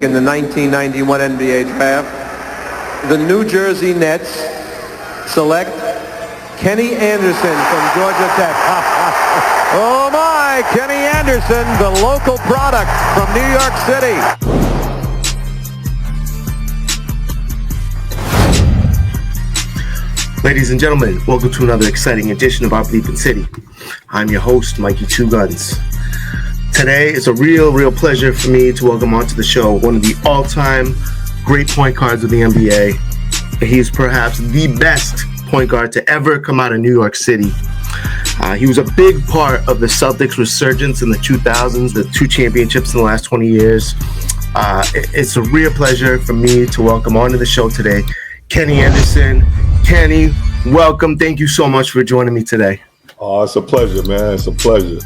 In the 1991 NBA draft, the New Jersey Nets select Kenny Anderson from Georgia Tech. Oh my, Kenny Anderson, the local product from New York City. Ladies and gentlemen, welcome to another exciting edition of Our Bleepin City. I'm your host, Mikey Two Guns. Today, it's a real pleasure for me to welcome onto the show one of the all-time great point guards of the NBA. He's perhaps the best point guard to ever come out of New York City. He was a big part of the Celtics resurgence in the 2000s, the 2 championships in the last 20 years. It's a real pleasure for me to welcome onto the show today, Kenny Anderson. Kenny, welcome. Thank you so much for joining me today. Oh, it's a pleasure, man. It's a pleasure.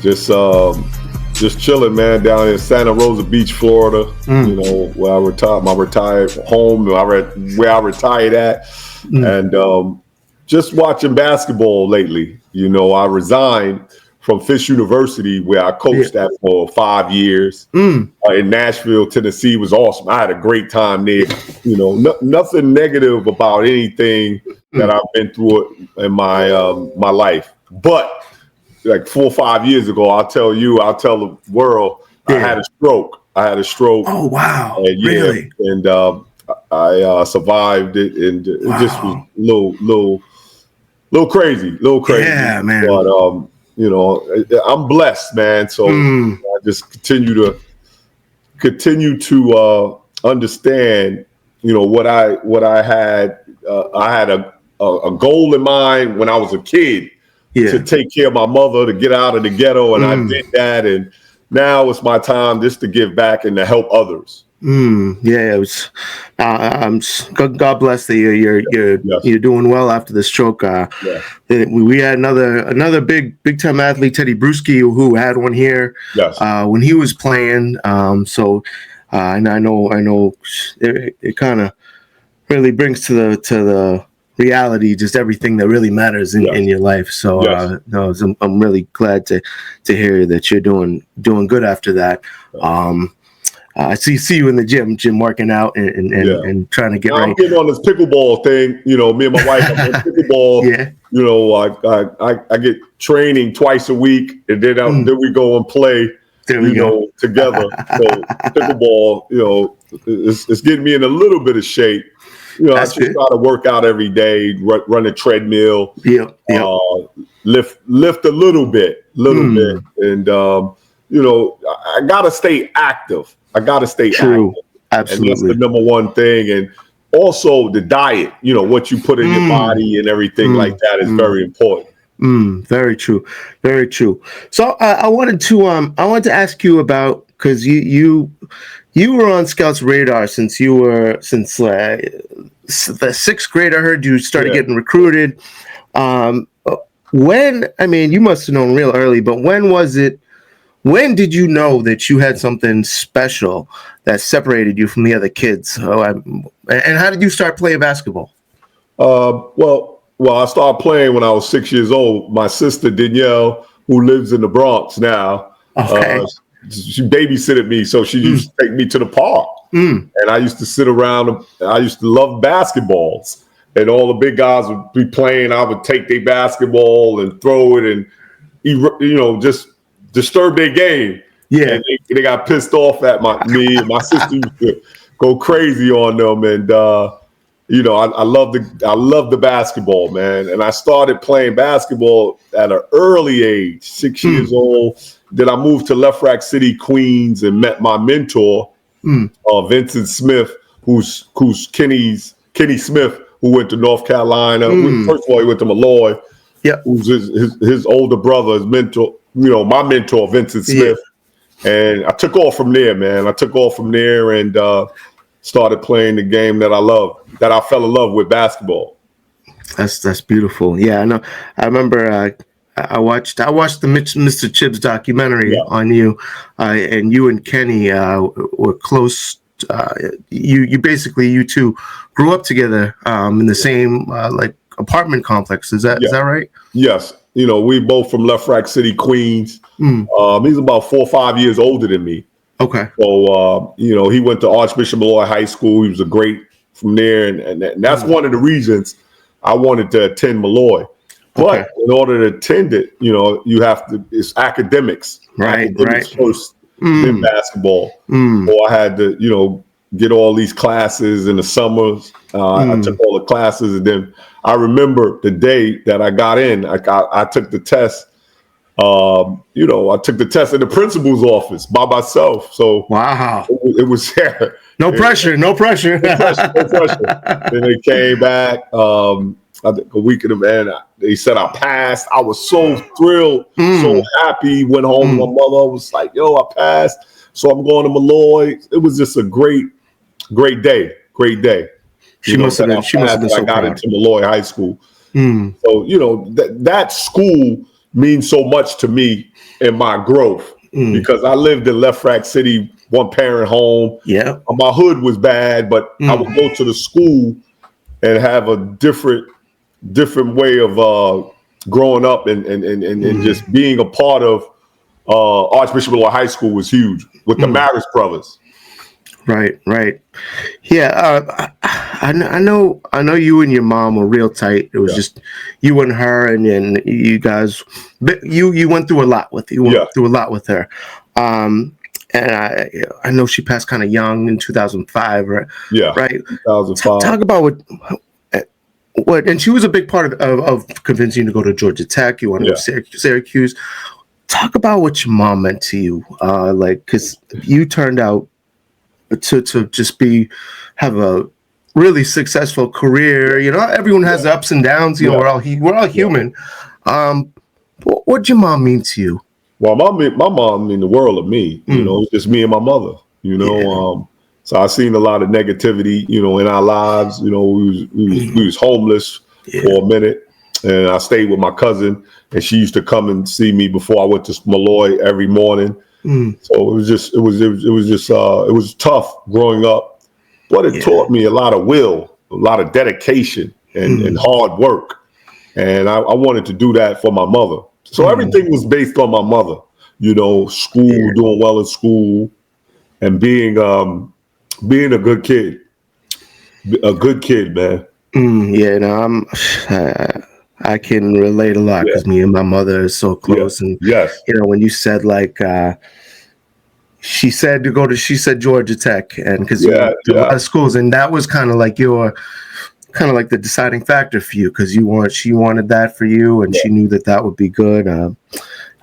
Just chilling, man, down in Santa Rosa Beach, Florida. You know, where I retired, my retired home, where I retired at, and just watching basketball lately. You know, I resigned from Fisk University, where I coached at for 5 years in Nashville, Tennessee. It was awesome. I had a great time there. You know, nothing negative about anything that I've been through in my life, but like 4 or 5 years ago, I'll tell the world, I had a stroke. Oh, wow. Really? And I survived it, and it just was a little crazy. Yeah, man. But, you know, I'm blessed, man. So I just continue to understand, you know, what I had. I had a goal in mind when I was a kid. To take care of my mother, to get out of the ghetto, and I did that. And now it's my time just to give back and to help others. Yeah, it was. God bless that you're doing well after the stroke. We had another big time athlete, Teddy Bruschi, who had one here when he was playing. So I know it kind of really brings to the reality, just everything that really matters in your life. So I'm really glad to hear that you're doing good after that. I see you in the gym working out and trying to get ready. I'm getting on this pickleball thing. You know, me and my wife are on pickleball. You know, I get training twice a week, and then we go and play. Together. So pickleball, you know, it's getting me in a little bit of shape. You know, I just try to work out every day, run a treadmill, lift a little bit, and you know, I gotta stay active. Active. Absolutely, and that's the number one thing. And also the diet. You know, what you put in your body and everything like that is very important. Very true. So I wanted to ask you about, because you were on Scouts' radar since the 6th grade. I heard you started getting recruited. You must have known real early, but when did you know that you had something special that separated you from the other kids? And how did you start playing basketball? Well, I started playing when I was 6 years old. My sister Danielle, who lives in the Bronx now, she babysitted me, so she used to take me to the park. And I used to sit around. I used to love basketballs, and all the big guys would be playing. I would take their basketball and throw it, and you know, just disturb their game. And they got pissed off at me, and my sister used to go crazy on them. And you know, I love the basketball, man. And I started playing basketball at an early age, 6 years old. Then I moved to Left Rack City, Queens, and met my mentor, Vincent Smith, who's Kenny Smith, who went to North Carolina. First of all, he went to Malloy. Who's his older brother, his mentor. You know, my mentor, Vincent Smith. And I took off from there, man. And started playing the game that I love, that I fell in love with, basketball. That's beautiful. Yeah, I know. I remember I watched the Mr. Chibbs documentary on you, and you and Kenny were close. You two grew up together in the same apartment complex. Is that right? Yes. You know, we both from Left Rack City, Queens. He's about 4 or 5 years older than me. Okay. So, he went to Archbishop Malloy High School. He was a great from there. And that's one of the reasons I wanted to attend Malloy. But in order to attend it, you have to, it's academics. Academics first, then basketball. Or I had to, get all these classes in the summers. I took all the classes. And then I remember the day that I got in, I took the test. I took the test in the principal's office by myself. So wow, it was there. No pressure. No pressure. Then they came back. I think a week of them, and they said I passed. I was so thrilled, so happy. Went home to my mother. I was like, "Yo, I passed." So I'm going to Malloy. It was just a great day. Great day. She must have been so I got proud. into Malloy High School. So that school means so much to me in my growth because I lived in Left Rack City, one parent home. Yeah, my hood was bad, but I would go to the school and have a different way of growing up and just being a part of Archbishop Malloy High School was huge with the Maris brothers. Right. Yeah, I know you and your mom were real tight. It was just you and her, and then you guys. But you went through a lot with her. And I know she passed kind of young in 2005, right? Yeah, right. 2005. Talk about what, and she was a big part of convincing you to go to Georgia Tech. You want to go to Syracuse. Talk about what your mom meant to you, because you turned out to just have a really successful career. Everyone has ups and downs. We're all human. What did your mom mean to you? Well, my mom mean the world of me. It's just me and my mother. So I seen a lot of negativity. In our lives. We was homeless for a minute, and I stayed with my cousin, and she used to come and see me before I went to Malloy every morning. So it was tough growing up, but it taught me a lot of will, a lot of dedication, and hard work. And I wanted to do that for my mother. So everything was based on my mother, school, doing well in school, and being a good kid, man. I can relate a lot because me and my mother is so close. And when you said she said Georgia Tech, and because you went to a lot of schools, and that was kind of like the deciding factor for you, because she wanted that for you, and she knew that would be good.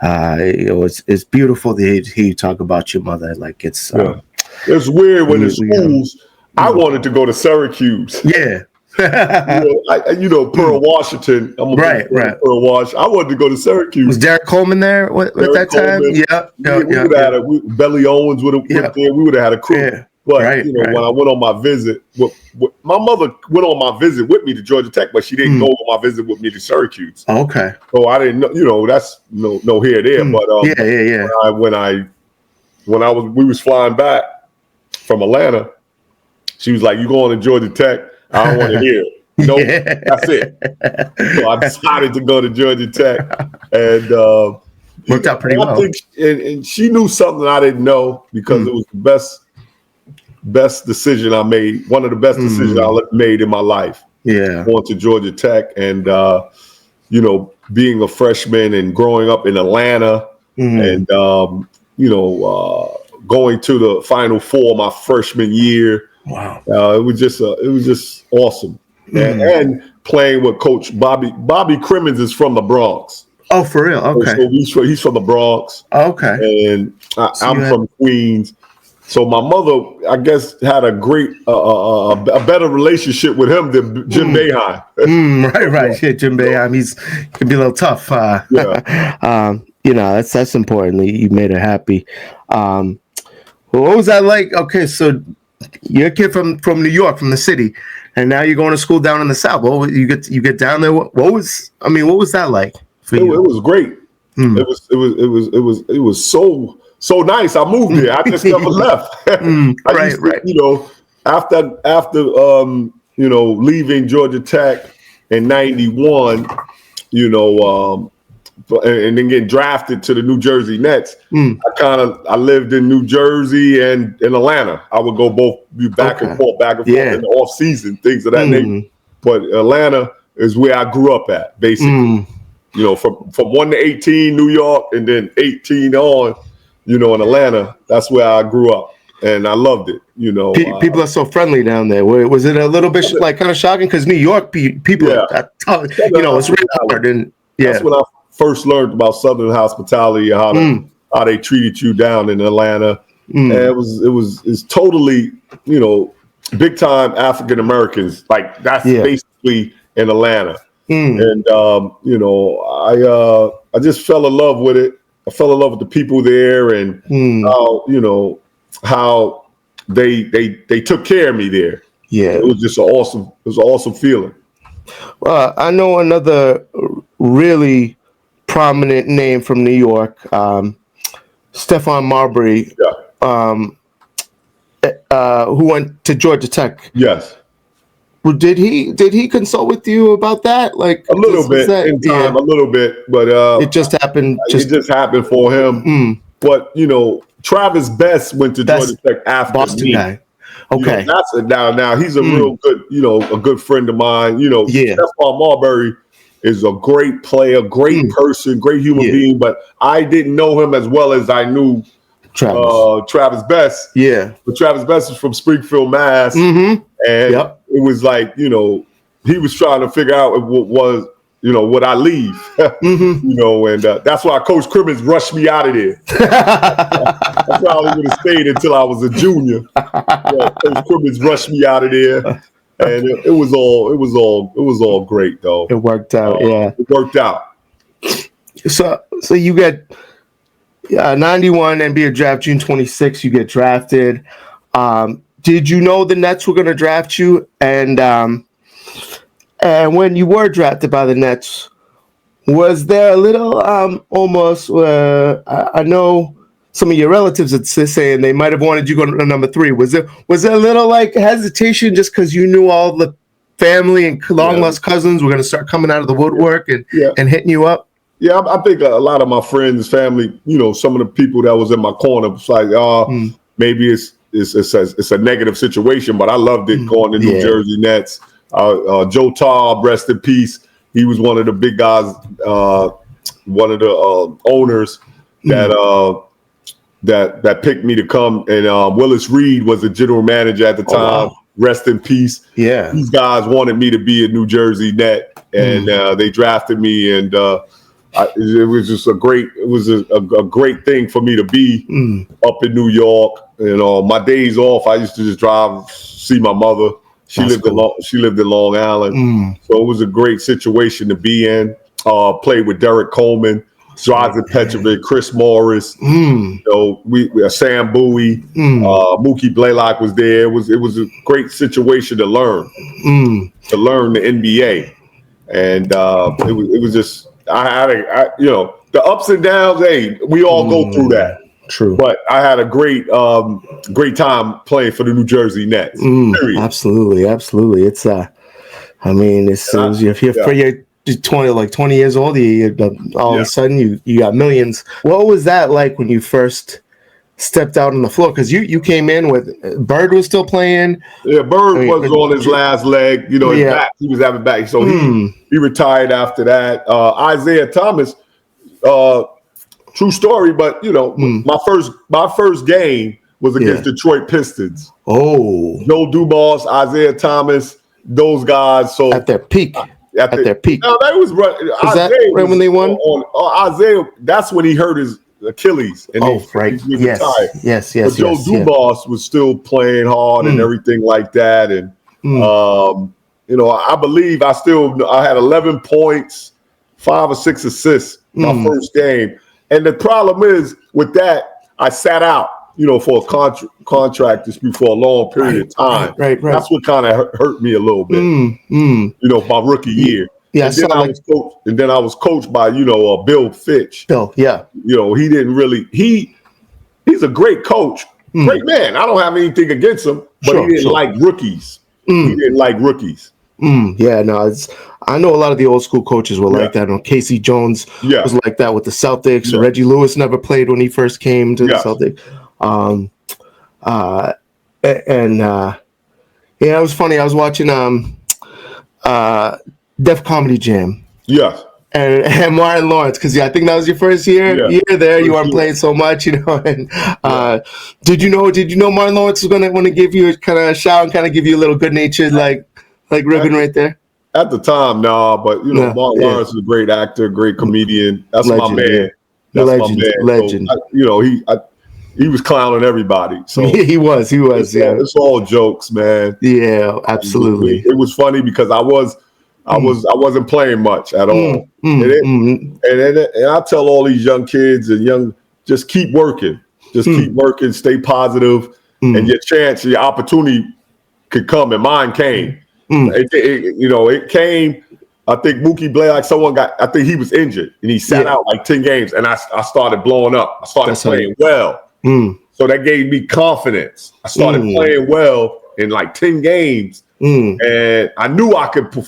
It's beautiful to hear you talk about your mother. It's weird when in schools. I wanted to go to Syracuse. Yeah. Pearl Washington. Pearl Washington. I wanted to go to Syracuse. Was Derek Coleman there at that time? Yeah. Belly Owens would have went there. We would have had a crew. Yeah. But when I went on my visit, my mother went on my visit with me to Georgia Tech, but she didn't go on my visit with me to Syracuse. Okay. So I didn't know. That's no here or there. But when we was flying back from Atlanta, she was like, "You going to Georgia Tech? I don't want to hear it." Nope, that's it. So I decided to go to Georgia Tech, and worked out pretty well. I think, and she knew something I didn't know, because it was the best decision I made. One of the best decisions I made in my life. Yeah, going to Georgia Tech, and being a freshman and growing up in Atlanta, and going to the Final Four my freshman year. Wow, it was just awesome, and playing with Coach Bobby Crimmins is from the Bronx. Oh, for real? Okay. So he's from the Bronx. Okay. And I'm from Queens. So my mother, I guess, had a great, a better relationship with him than Jim Boeheim. Right. Yeah, Jim Boeheim, he can be a little tough. That's important. You made her happy. What was that like? Okay, so you're a kid from New York, from the city, and now you're going to school down in the South. You get down there. What was that like for you? It was great. It was so nice. I moved there. I just never left. After leaving Georgia Tech in '91, and then getting drafted to the New Jersey Nets, I lived in New Jersey and in Atlanta. I would go back and forth in the off season, things of that nature. But Atlanta is where I grew up at, basically. You know, from 1 to 18, New York, and then 18 on, you know, in Atlanta. That's where I grew up, and I loved it. You know, people are so friendly down there. Was it a little bit kind of shocking? Because New York people, you know, it's really hard. And that's when I first learned about Southern hospitality, how they treated you down in Atlanta. And it's totally, you know, big time African Americans. Like that's basically in Atlanta. And you know, I just fell in love with it. I fell in love with the people there, and how, you know, how they took care of me there. Yeah, it was just an awesome feeling. Well, I know another really prominent name from New York, Stephon Marbury, who went to Georgia Tech. Yes. Well, did he consult with you about that? Like a little bit in time, a little bit, but it just happened. It just happened for him. But you know, Travis Best went to Georgia Tech after Boston me. Guy. Okay, you know, now he's a real good, you know, a good friend of mine. You know, Stephon Marbury is a great player, great person, great human being. But I didn't know him as well as I knew Travis Best. Yeah, but Travis Best is from Springfield, Mass. And it was like, you know, he was trying to figure out would I leave? You know, and that's why Coach Crimmins rushed me out of there. I probably would have stayed until I was a junior. Coach Crimmins rushed me out of there, and it was all great though. It worked out. It worked out. So you get 91 NBA draft, June 26th. You get drafted. Did you know the Nets were going to draft you? And when you were drafted by the Nets, was there a little almost? I know some of your relatives are saying they might have wanted you to go to number 3. Was there a little like hesitation just because you knew all the family and long lost cousins were going to start coming out of the woodwork and hitting you up? Yeah, I think a lot of my friends, family, you know, some of the people that was in my corner was like, maybe it's a negative situation, but I loved it going to New Jersey Nets. Joe Taub, rest in peace. He was one of the big guys, one of the owners that picked me to come. And Willis Reed was the general manager at the time. Wow. Rest in peace. Yeah, these guys wanted me to be a New Jersey Net, and they drafted me, and it was just a great thing for me to be up in New York. You know, my days off, I used to just drive, see my mother. She lived in Long Island, so it was a great situation to be in. Played with Derek Coleman, Drazen Petrovic, Chris Morris. You know, we Sam Bowie, Mookie Blaylock was there. It was a great situation to learn the NBA, and it was just I you know, the ups and downs. Hey, we all go through that. True. But I had a great time playing for the New Jersey Nets. Absolutely. It's if you're 20 years old, all of a sudden you got millions. What was that like when you first stepped out on the floor? Because you came in with Bird was still playing. Yeah, Bird was on his last leg. You know, his back, he was having back, so he retired after that. Isaiah Thomas. True story, but you know, my first game was against Detroit Pistons. Oh, Joe Dumars, Isaiah Thomas, those guys. So at their peak, at their peak. No, that was right. Was that right when they won? Isaiah, that's when he hurt his Achilles. And right. Yes. But Joe Dumars was still playing hard and everything like that. And you know, I believe I had 11 points, 5 or 6 assists my first game. And the problem is with that, I sat out, you know, for a contract dispute for a long period of time. Right. That's what kind of hurt me a little bit, you know, my rookie year. Yeah, and then I was coached by, you know, Bill Fitch. Bill, yeah. You know, he didn't really, he's a great coach, great man. I don't have anything against him, but he didn't like rookies. He didn't like rookies. Yeah, no, I know a lot of the old school coaches were like that. Casey Jones was like that with the Celtics. Reggie Lewis never played when he first came to the Celtics. Yeah, it was funny. I was watching Def Comedy Jam. Yes. And Martin Lawrence, because I think that was your first year there. You weren't playing so much, And did you know Martin Lawrence was going to want to give you a kind of shout and kind of give you a little good natured like ribbon right there? At the time, but Martin Lawrence is a great actor, great comedian. That's my man. That's my man. Legend. So, he was clowning everybody. So he was. It's all jokes, man. Yeah, absolutely. It was funny because I wasn't playing much at all. And I tell all these young kids and just keep working. Just keep working, stay positive, and your opportunity could come, and mine came. It came. I think Mookie Blaylock, I think he was injured, and he sat out like 10 games, and I started blowing up. I started playing well. So that gave me confidence. I started playing well in like 10 games. And I knew I could be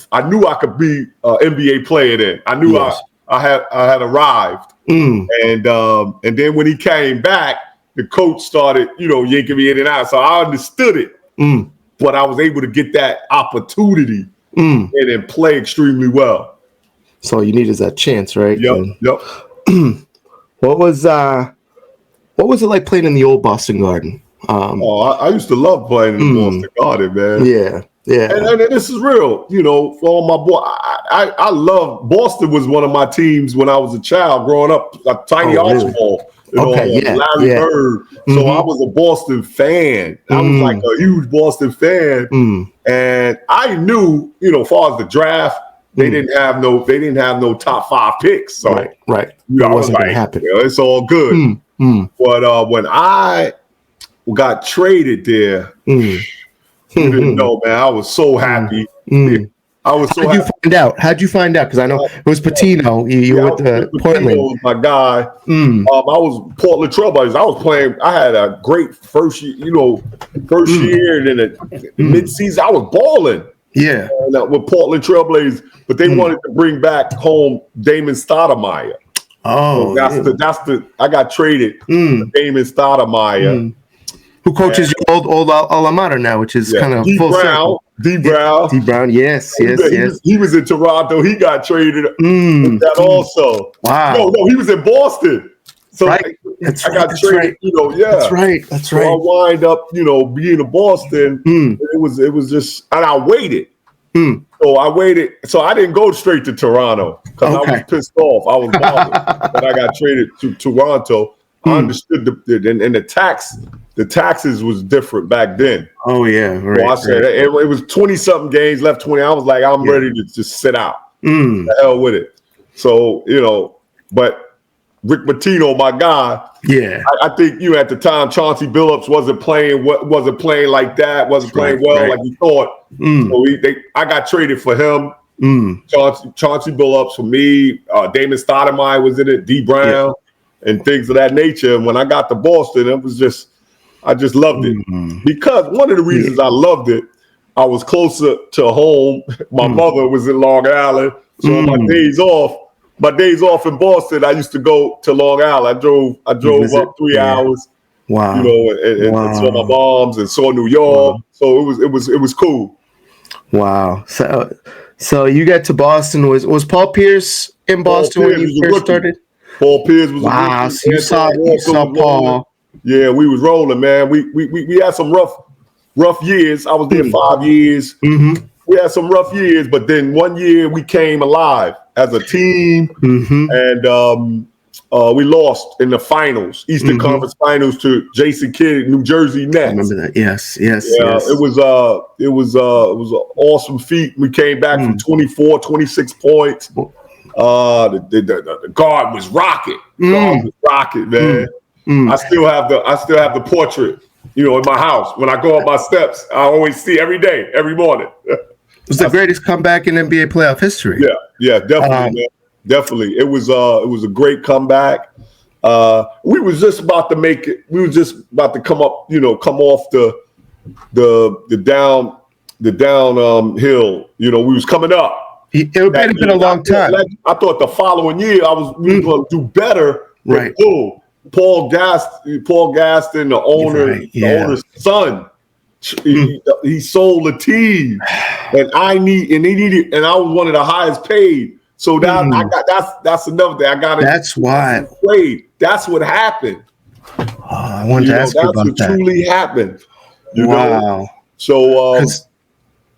an NBA player then. I knew I had arrived. And then when he came back, the coach started, yanking me in and out. So I understood it. But I was able to get that opportunity and then play extremely well. So all you need is that chance, right? Yep. What was it like playing in the old Boston Garden? I used to love playing in the Boston Garden, man. Yeah. And this is real, for all my boy. I love Boston. Was one of my teams when I was a child growing up. A Tiny Archibald, Larry Bird. So I was a Boston fan. I was like a huge Boston fan, and I knew, as far as the draft, they didn't have no top 5 picks. So right, I was like, happen. It's all good. But when I got traded there. You didn't know, man. I was so happy. I was so happy. How'd you find out? Because I know it was Patino. You were with Portland. Patino was my guy. I was Portland Trailblazers. I was playing. I had a great first year, and then the mid-season, I was balling. Yeah. With Portland Trailblazers, but they wanted to bring back home Damon Stoudemire. Oh, so I got traded for Damon Stoudemire. Who coaches your old alma mater now, which is kind of full circle. D. Brown, yes. He was in Toronto. He got traded with that also. Wow. No, he was in Boston. So I got traded. That's right. So I wind up, being in Boston. It was just, and I waited. So I waited. So I didn't go straight to Toronto because I was pissed off. I was bothered that I got traded to Toronto. I understood the taxes was different back then. Oh yeah, right. So I said it was 20-something games left. 20. I was like, I'm ready to just sit out. The hell with it. So but Rick Pitino, my guy. Yeah, I think at the time Chauncey Billups wasn't playing like that. Wasn't playing well like he thought. So I got traded for him. Chauncey Billups for me. Damon Stoudemire was in it. D. Brown. And things of that nature. And when I got to Boston, it was just, I just loved it. Because one of the reasons I loved it, I was closer to home. My mother was in Long Island. So on my days off in Boston, I used to go to Long Island. I drove up 3 hours. Wow. And saw my moms and saw New York. Wow. So it was cool. Wow. So you got to Boston. Was Paul Pierce in Boston when you first started? Paul Pierce was so you saw Paul. Yeah, we was rolling, man. We had some rough years. I was there 5 years. We had some rough years, but then one year we came alive as a team, and we lost in the finals, Eastern Conference Finals, to Jason Kidd, New Jersey Nets. I remember that. Yes. It was an awesome feat. We came back from 26 points. The guard was rocking. Man. I still have the portrait, in my house. When I go up my steps, I always see every morning. It was the greatest comeback in NBA playoff history. Yeah, definitely, man. Definitely. It was a great comeback. We was just about to make it. We was just about to come off the the downhill. You know, we was coming up. It had been a long time. I thought the following year we were going to do better. Right. But Paul Gaston, the owner's son, he sold the team, and I was one of the highest paid. So that's another thing. I got it. That's why. That's what happened. I wanted to ask you about that. That's what truly happened. You know? So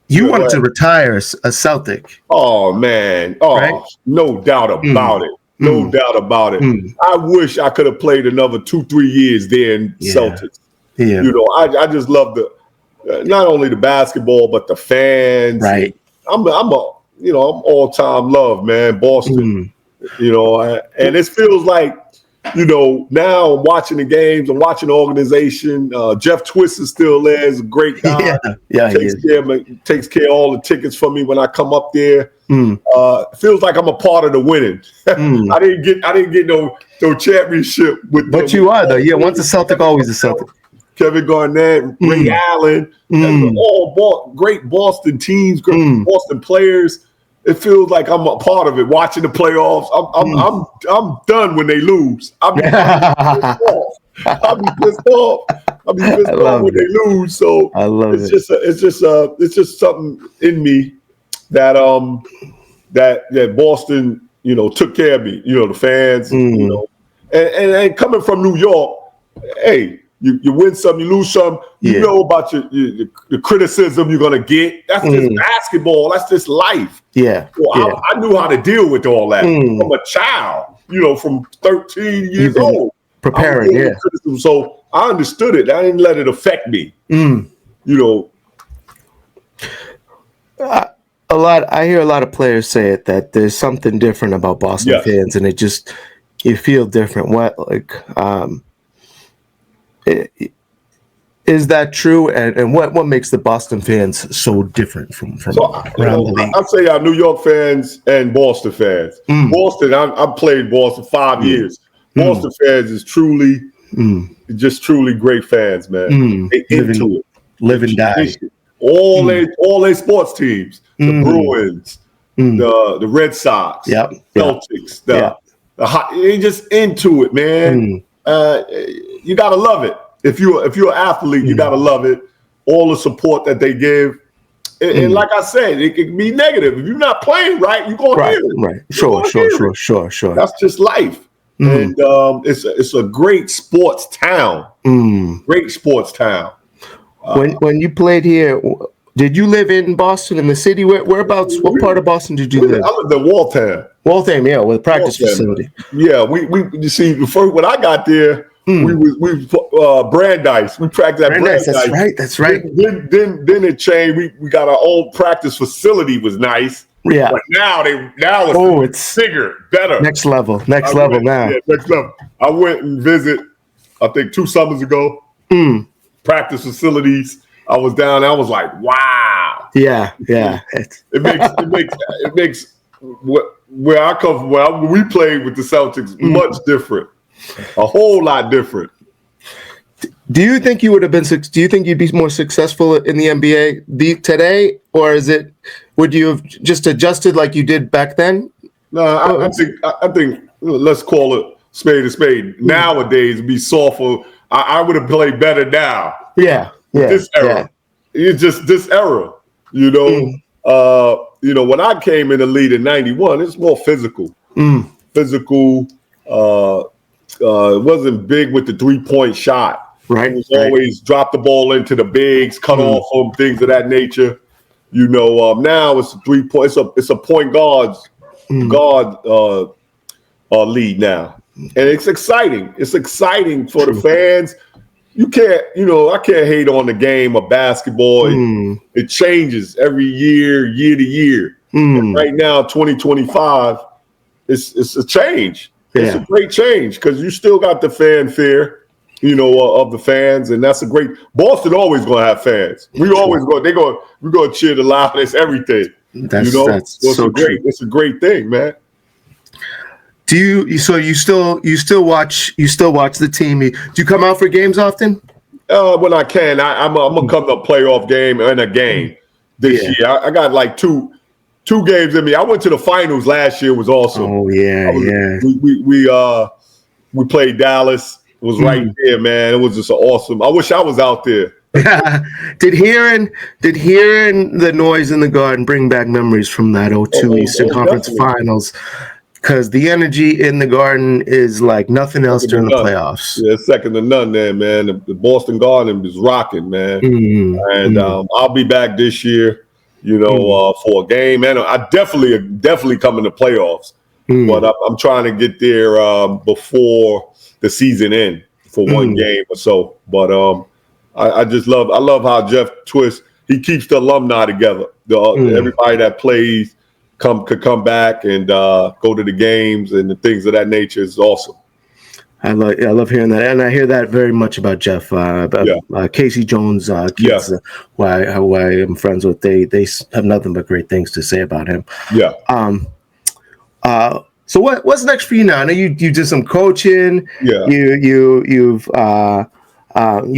you wanted to retire a Celtic. Oh man. Oh, right? No doubt about it. No doubt about it. I wish I could have played another 2-3 years there in Celtics. Yeah. You know, I just love not only the basketball but the fans. Right. I'm all-time love, man. Boston. You know, and it feels like, you know, now watching the games and watching the organization. Jeff Twist is still there. He's a great guy. Takes care of all the tickets for me when I come up there. It feels like I'm a part of the winning. I didn't get no championship with. But you are though. Yeah, once a Celtic, always a Celtic. Kevin Garnett, Ray Allen, all great Boston teams, great Boston players. It feels like I'm a part of it. Watching the playoffs, I'm done when they lose. I'll be pissed off. When they lose. So I love it. It's just something in me that that Boston, you know, took care of me. You know, the fans, you know, and coming from New York, hey. You win some, you lose some. You know about the criticism you're gonna get. That's just basketball. That's just life. Yeah. Well, I knew how to deal with all that from a child. You know, from 13 years old. Preparing, So I understood it. I didn't let it affect me. You know. I hear a lot of players say it that there's something different about Boston fans, and you feel different. Is that true? And what makes the Boston fans so different from around the league? I'd say our New York fans and Boston fans. Boston, I played Boston 5 years. Boston fans is truly great fans, man. They into it. Live and die. All they sports teams. The Bruins, the Red Sox, Celtics, they just into it, man. You gotta love it. If you're an athlete, you gotta love it. All the support that they give, and like I said, it can be negative. If you're not playing right, you're gonna hear it. Right. Sure. That's just life. And it's a great sports town. Great sports town. When you played here, did you live in Boston, in the city? Whereabouts? What part of Boston did you live? I lived in Waltham. Waltham, with a practice facility. Yeah, you see, before when I got there, we Brandeis. We practiced at Brandeis. That's right. Then it changed. We got our own practice facility. Was nice. Yeah. But now it's bigger, better. Next level now. Yeah, next level. I went and visit, I think 2 summers ago. Practice facilities. I was down. I was like, wow. Yeah. It makes where I come from. When we played with the Celtics, much different. A whole lot different. Do you think you would have been? Do you think you'd be more successful in the NBA today, or would you have just adjusted like you did back then? No, I think let's call it spade a spade. Nowadays, it'd be softer. I would have played better now. Yeah. This era, it's just this era. You know, when I came in the league in '91, it's more physical. Physical. It wasn't big with the 3-point shot. Right. It was always drop the ball into the bigs, cut off them, things of that nature. You know, now it's a 3-point. It's a point guard lead now, and it's exciting. It's exciting for the fans. You can't, I can't hate on the game of basketball. It changes every year to year. And right now, 2025, it's a change. It's a great change because you still got the fanfare, of the fans, and that's a great. Boston always gonna have fans. We always go. We're gonna cheer the loudest, everything. That's so great. It's a great thing, man. Do you still watch the team? Do you come out for games often? When I can, I'm gonna come to a playoff game and a game. this year. I got like two games in me. I went to the finals last year. It was awesome. Oh yeah, We played Dallas. It was right there, man. It was just awesome. I wish I was out there. Did hearing the noise in the Garden bring back memories from that 2002 Eastern Conference definitely. Finals? Because the energy in the Garden is like nothing else during the playoffs. Yeah, second to none there, man. The Boston Garden is rocking, man. And I'll be back this year, for a game. And I definitely come in the playoffs. But I'm trying to get there before the season end for one game or so. But I love how Jeff Twist, he keeps the alumni together. Everybody that plays could come back and go to the games and the things of that nature is awesome. I love hearing that, and I hear that very much about Jeff. Casey Jones, kids, who I am friends with, they have nothing but great things to say about him. Yeah. So what's next for you now? I know you did some coaching. Yeah. You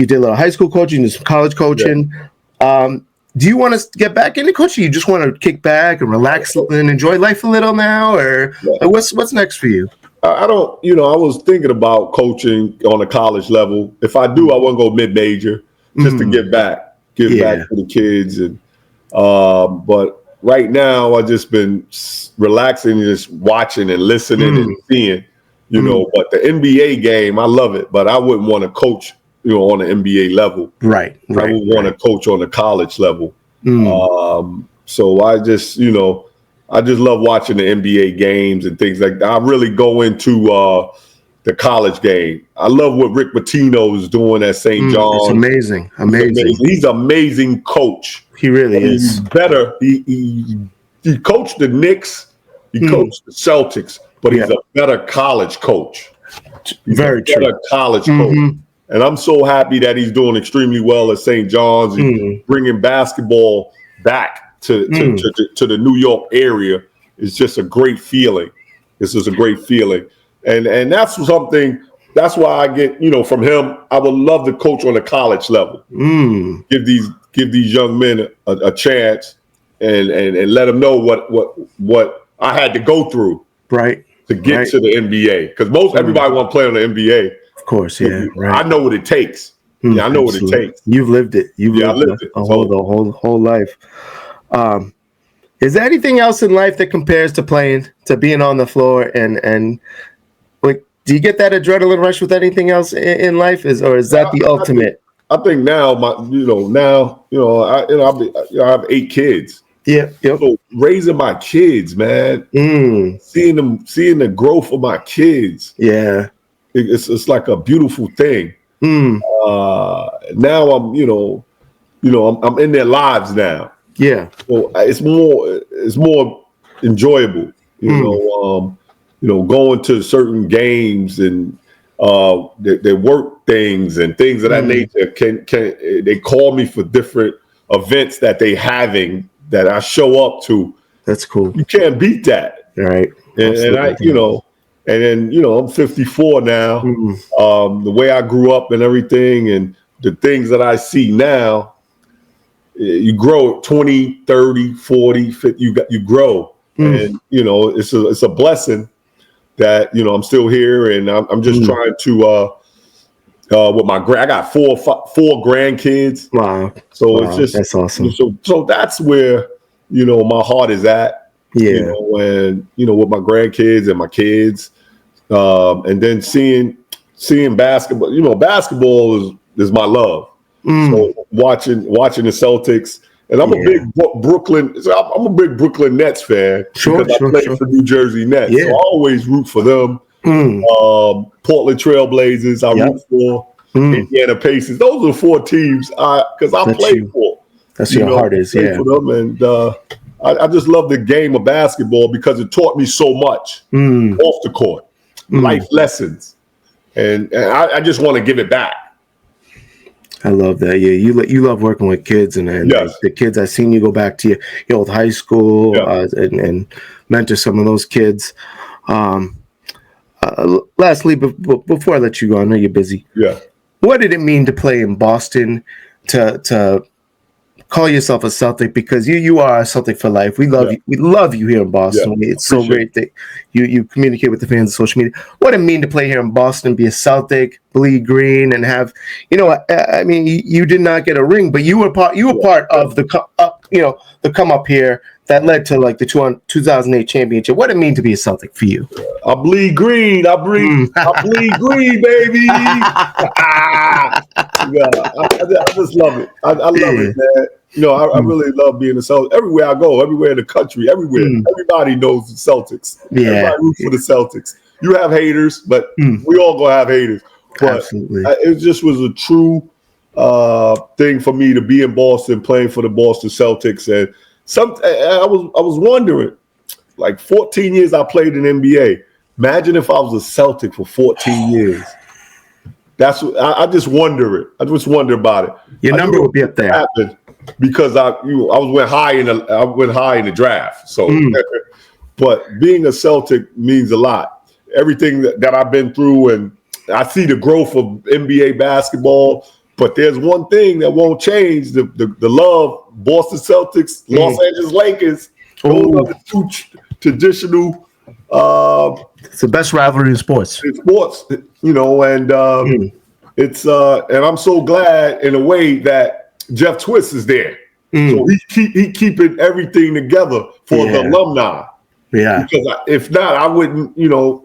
did a little high school coaching, you did some college coaching. Yeah. Do you want to get back into coaching? You just want to kick back and relax and enjoy life a little now, or what's next for you? I don't. I was thinking about coaching on a college level. If I do, I want to go mid-major just to give back to the kids. And but right now, I've just been relaxing and just watching and listening and seeing. But the NBA game, I love it, but I wouldn't want to coach on the NBA level. Right. I would want to coach on the college level. So I just love watching the NBA games and things like that. I really go into the college game. I love what Rick Pitino is doing at St. John's. It's amazing. He's an amazing coach. He really is. He's better. He coached the Knicks. He coached the Celtics, but he's a better college coach. Very true. Better college coach. And I'm so happy that he's doing extremely well at St. John's and bringing basketball back to the New York area. Is just a great feeling. This is a great feeling. And that's something, that's why I get, from him, I would love to coach on the college level. Give these young men a chance and let them know what I had to go through to get to the NBA. Because everybody want to play on the NBA. Of course, yeah. Right. I know what it takes. I know what it takes. You've lived it. I lived it. The whole life. Is there anything else in life that compares to being on the floor and like, do you get that adrenaline rush with anything else in life? Is that the ultimate? I think now I have 8 kids. Yeah. Yep. So raising my kids, man, seeing the growth of my kids. Yeah. It's like a beautiful thing. Now I'm I'm in their lives now. Yeah. So it's more enjoyable. Going to certain games and their work things and things of that nature. Can they call me for different events that they having that I show up to? That's cool. You can't beat that. Right. And I and then, I'm 54 now. The way I grew up and everything and the things that I see now, you grow 20, 30, 40, 50, you grow. And, it's a blessing that, I'm still here and I'm just trying to, with I got four grandkids. Wow. So it's just, that's awesome. So that's where, my heart is at. Yeah. With my grandkids and my kids. And then seeing basketball, basketball is my love. So watching the Celtics, and I'm a big Brooklyn Nets fan because I played for New Jersey Nets. So I always root for them. Portland Trailblazers, I root for. Indiana Pacers. Those are the 4 teams because I played for. That's your heart is, for them, and I just love the game of basketball because it taught me so much off the court, life lessons, and I just want to give it back. I love that. Yeah, you love working with kids, and the kids I've seen you go back to your old high school and mentor some of those kids. Lastly, before I let you go, I know you're busy. Yeah. What did it mean to play in Boston? To call yourself a Celtic, because you are a Celtic for life. We love you. We love you here in Boston. It's so great that you communicate with the fans on social media. What it mean to play here in Boston, be a Celtic, bleed green, and have, I mean, you did not get a ring, but you were part of the come up here that led to like the 2008 championship. What it mean to be a Celtic for you? I bleed green. I bleed green, baby. I just love it. I love it, man. I really love being a Celtic. Everywhere I go, everywhere in the country, everywhere, everybody knows the Celtics. Yeah. Everybody roots for the Celtics. You have haters, but we all gonna have haters. But Absolutely. It just was a true thing for me to be in Boston, playing for the Boston Celtics, and I was wondering, like 14 years I played in NBA. Imagine if I was a Celtic for 14 years. That's what I just wonder it. I just wonder about it. Your number would be up there because I went high in the draft. So, but being a Celtic means a lot. Everything that I've been through, and I see the growth of NBA basketball. But there's one thing that won't change: the love. Boston Celtics, Los Angeles Lakers. Those are the two traditional. It's the best rivalry in sports. In sports, and it's and I'm so glad in a way that Jeff Twist is there. So he keeping everything together for the alumni. Yeah. Because if not, I wouldn't have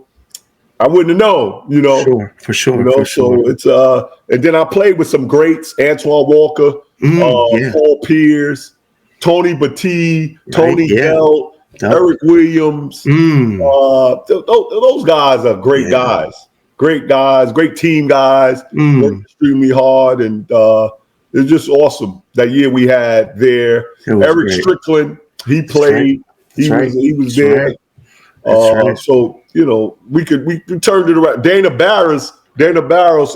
known. For sure. So it's and then I played with some greats: Antoine Walker, Paul Pierce, Tony Battie, Tony Held, Eric Williams. Those guys are great guys. Great team guys. Worked extremely hard, and it's just awesome that year we had there. Eric Strickland, he played. He was there. So we turned it around. Dana Barros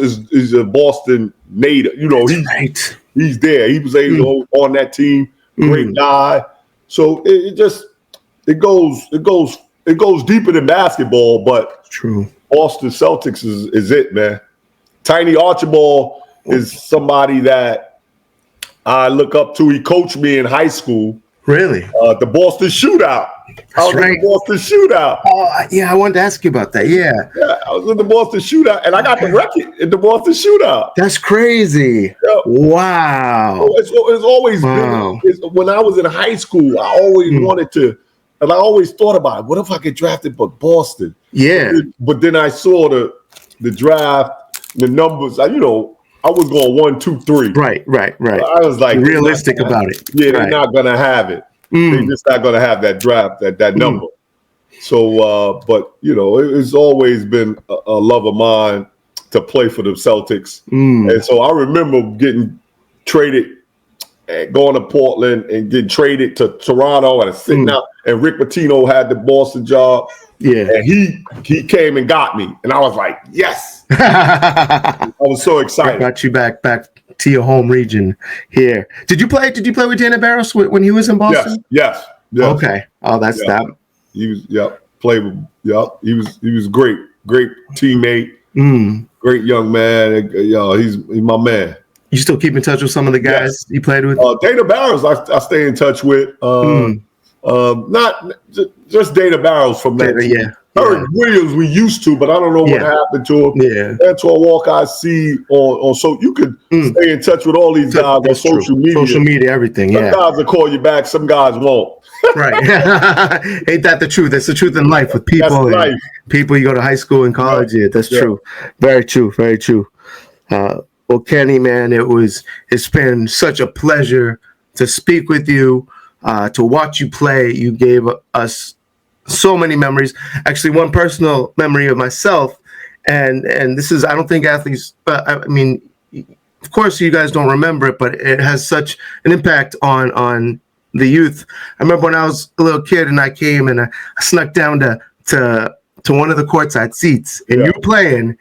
is a Boston native. He's there. He was able on that team. Great guy. So it goes deeper than basketball, but Boston Celtics is it, man. Tiny Archibald is somebody that I look up to. He coached me in high school. Really? The Boston Shootout. I was in the Boston Shootout. Oh, yeah, I wanted to ask you about that. Yeah, I was in the Boston Shootout, and I got the record in the Boston Shootout. That's crazy. Yeah. Wow. It's always been, when I was in high school, I always wanted to, and I always thought about it. What if I get drafted by Boston? Yeah. But then I saw the draft, the numbers. I was going 1, 2, 3. Right. I was like realistic about it. Yeah, they're not gonna have it. They're just not gonna have that draft, that number. So, but it's always been a love of mine to play for the Celtics, and so I remember getting traded, going to Portland, and getting traded to Toronto, and sitting out. And Rick Pitino had the Boston job. Yeah, and he came and got me, and I was like, yes. I was so excited. I got you back to your home region here. Did you play with Dana Barros when he was in Boston? Yes. Okay. Oh, that's that. He was played with he was great teammate. Great young man. He's my man. You still keep in touch with some of the guys you played with? Dana Barros I stay in touch with. Not just Dana Barros from that team. Yeah. Eric Williams we used to, but I don't know what happened to him. Yeah. Antoine Walker I see on so you could stay in touch with all these guys on social media. Social media, everything. Some guys will call you back, some guys won't. Right. Ain't that the truth? That's the truth in life with people. That's life. People you go to high school and college. Yeah, that's true. Very true. Very true. Well, Kenny, man, it's been such a pleasure to speak with you, to watch you play. You gave us so many memories. Actually, one personal memory of myself, and this is, I don't think athletes, I mean, of course you guys don't remember it, but it has such an impact on the youth. I remember when I was a little kid and I came and I snuck down to one of the courtside seats, and you were playing,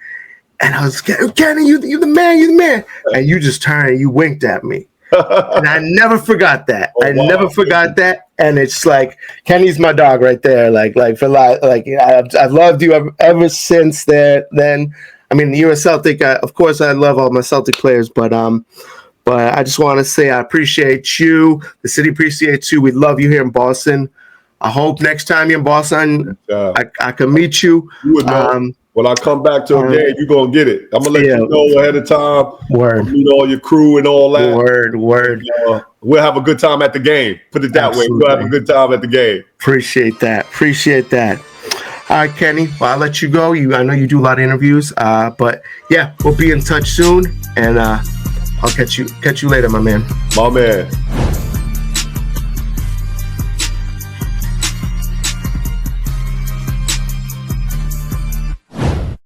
and I was, Kenny, you the man, and you just turned and you winked at me. And I never forgot that. Never forgot that. And it's like, Kenny's my dog right there. Like for life. Like I've loved you ever since then. I mean, you're a Celtic. Of course, I love all my Celtic players, but But I just want to say I appreciate you. The city appreciates you. We love you here in Boston. I hope next time you're in Boston, I can meet you. You would know. When I come back to a game, you're going to get it. I'm going to let you know ahead of time. Word. Meet all your crew and all that. Word. We'll have a good time at the game. Put it that way. We'll have a good time at the game. Appreciate that. All right, Kenny. Well, I'll let you go. I know you do a lot of interviews. But yeah, we'll be in touch soon. And I'll catch you later, my man. My man.